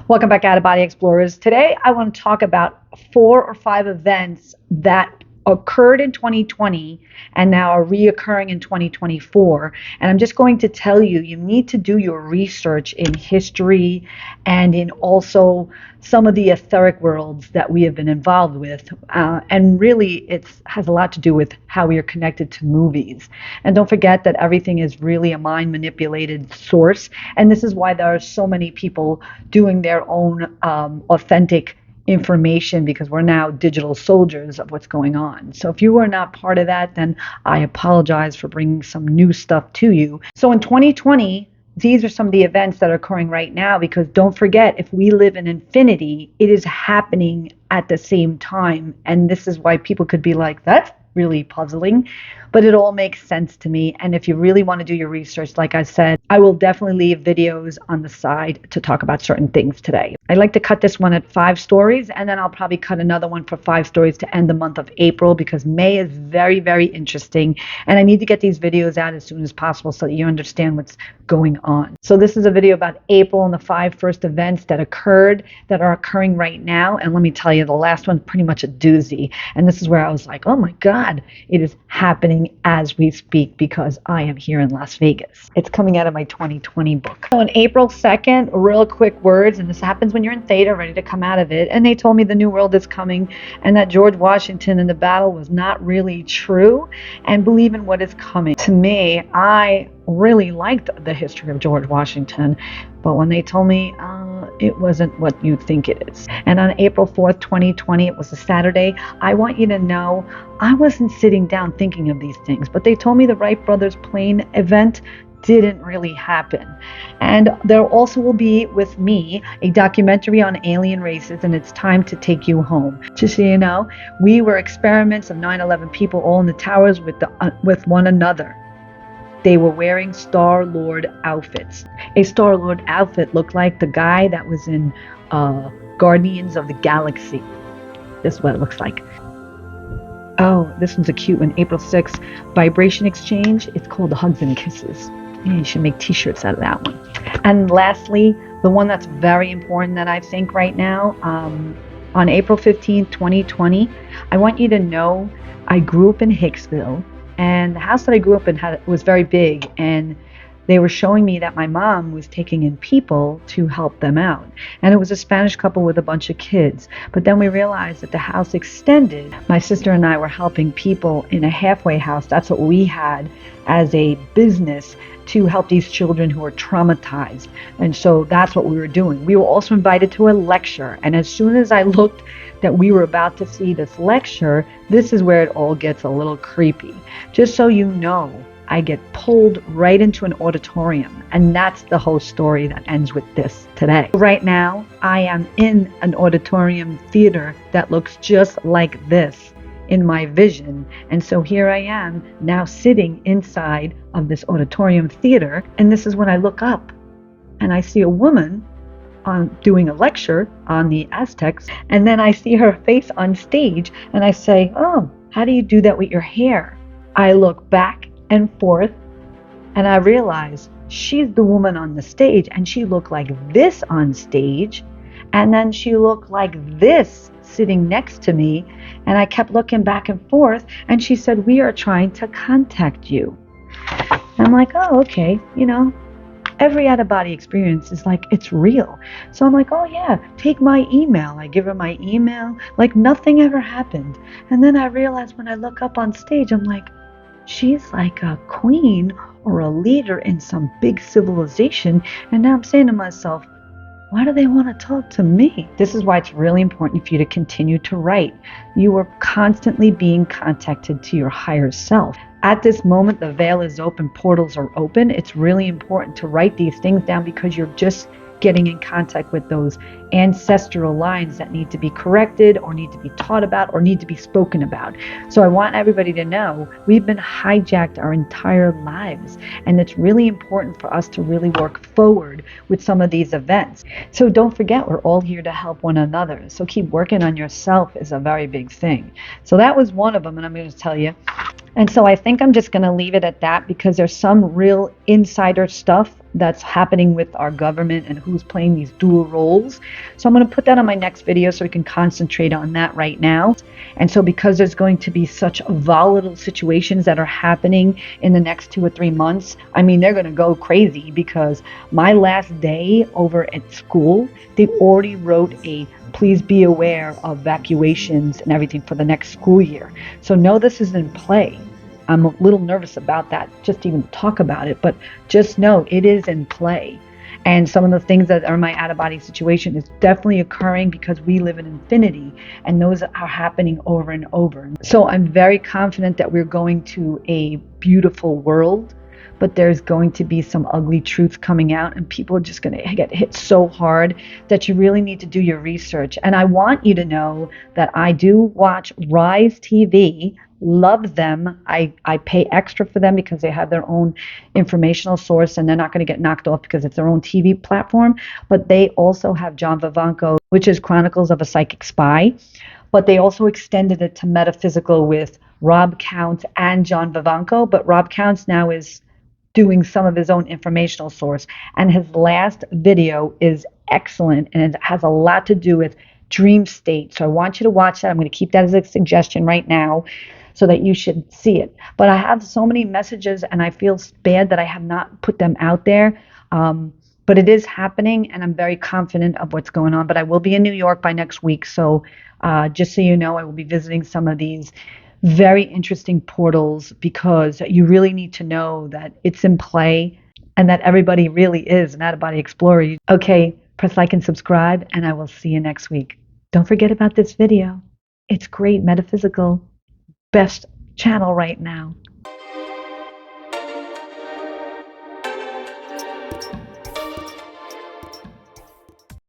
Welcome back, Out-of-Body Explorers. Today, I want to talk about 4 or 5 events that occurred in 2020 and now are reoccurring in 2024. And I'm just going to tell you, you need to do your research in history and in also some of the etheric worlds that we have been involved with. And really, it has a lot to do with how we are connected to movies. And don't forget that everything is really a mind manipulated source. And this is why there are so many people doing their own authentic information, because we're now digital soldiers of what's going on. So if you are not part of that, then I apologize for bringing some new stuff to you. So in 2020, these are some of the events that are occurring right now, because don't forget, if we live in infinity, it is happening at the same time. And this is why people could be like, that's really puzzling, but it all makes sense to me. And if you really want to do your research, like I said, I will definitely leave videos on the side to talk about certain things today. I like to cut this one at 5 stories, and then I'll probably cut another one for 5 stories to end the month of April, because May is very, very interesting. And I need to get these videos out as soon as possible so that you understand what's going on. So this is a video about April and the 5 first events that occurred, that are occurring right now. And let me tell you, the last one's pretty much a doozy. And this is where I was like, oh my God, it is happening as we speak, because I am here in Las Vegas. It's coming out of my 2020 book. So on April 2nd, real quick words, and this happens when you're in theta, ready to come out of it. And they told me the new world is coming, and that George Washington in the battle was not really true, and believe in what is coming. To me, I really liked the history of George Washington, but when they told me it wasn't what you think it is. And on April 4th, 2020, it was a Saturday, I want you to know I wasn't sitting down thinking of these things, but they told me the Wright brothers plane event didn't really happen. And there also will be, with me, a documentary on alien races, and it's time to take you home. Just so you know, we were experiments of 9/11 people all in the towers with one another. They were wearing Star-Lord outfits. A Star-Lord outfit looked like the guy that was in Guardians of the Galaxy. This is what it looks like. Oh, this one's a cute one. April 6th, vibration exchange. It's called Hugs and Kisses. Yeah, you should make t-shirts out of that one. And lastly, the one that's very important that I think right now, on April 15th, 2020, I want you to know I grew up in Hicksville. And the house that I grew up in was very big, and they were showing me that my mom was taking in people to help them out. And it was a Spanish couple with a bunch of kids. But then we realized that the house extended. My sister and I were helping people in a halfway house. That's what we had as a business, to help these children who are traumatized. And so that's what we were doing. We were also invited to a lecture. And as soon as I looked that we were about to see this lecture, this is where it all gets a little creepy. Just so you know, I get pulled right into an auditorium, and that's the whole story that ends with this today. Right now, I am in an auditorium theater that looks just like this in my vision. And so here I am now sitting inside of this auditorium theater, and this is when I look up and I see a woman doing a lecture on the Aztecs, and then I see her face on stage, and I say, oh, how do you do that with your hair? I look back and forth, and I realize she's the woman on the stage, and she looked like this on stage, and then she looked like this sitting next to me, and I kept looking back and forth, and she said, we are trying to contact you. And I'm like, oh, okay, you know, every out-of-body experience is like, it's real. So I'm like, oh yeah, take my email. I give her my email, like nothing ever happened. And then I realized when I look up on stage, I'm like, she's like a queen or a leader in some big civilization. And now I'm saying to myself, why do they want to talk to me? This is why it's really important for you to continue to write. You are constantly being contacted to your higher self. At this moment, the veil is open, portals are open. It's really important to write these things down, because you're just getting in contact with those ancestral lines that need to be corrected, or need to be taught about, or need to be spoken about. So I want everybody to know we've been hijacked our entire lives, and it's really important for us to really work forward with some of these events. So don't forget, we're all here to help one another. So keep working on yourself is a very big thing. So that was one of them, and I'm going to tell you. And so I think I'm just going to leave it at that because there's some real insider stuff that's happening with our government and who's playing these dual roles. So I'm going to put that on my next video so we can concentrate on that right now. And so because there's going to be such volatile situations that are happening in the next 2 or 3 months, I mean, they're going to go crazy because my last day over at school, they already wrote a please be aware of evacuations and everything for the next school year. So know this is in play. I'm a little nervous about that, just to even talk about it, but just know it is in play. And some of the things that are in my out-of-body situation is definitely occurring because we live in infinity, and those are happening over and over. So I'm very confident that we're going to a beautiful world, but there's going to be some ugly truths coming out, and people are just going to get hit so hard that you really need to do your research. And I want you to know that I do watch Rise TV. Love them. I pay extra for them because they have their own informational source and they're not going to get knocked off because it's their own TV platform. But they also have John Vivanco, which is Chronicles of a Psychic Spy. But they also extended it to Metaphysical with Rob Counts and John Vivanco. But Rob Counts now is doing some of his own informational source. And his last video is excellent and it has a lot to do with dream state. So I want you to watch that. I'm going to keep that as a suggestion right now so that you should see it. But I have so many messages and I feel bad that I have not put them out there. But it is happening and I'm very confident of what's going on. But I will be in New York by next week. So just so you know, I will be visiting some of these very interesting portals because you really need to know that it's in play and that everybody really is an out-of-body explorer. Okay, press like and subscribe and I will see you next week. Don't forget about this video. It's great. Metaphysical. Best channel right now.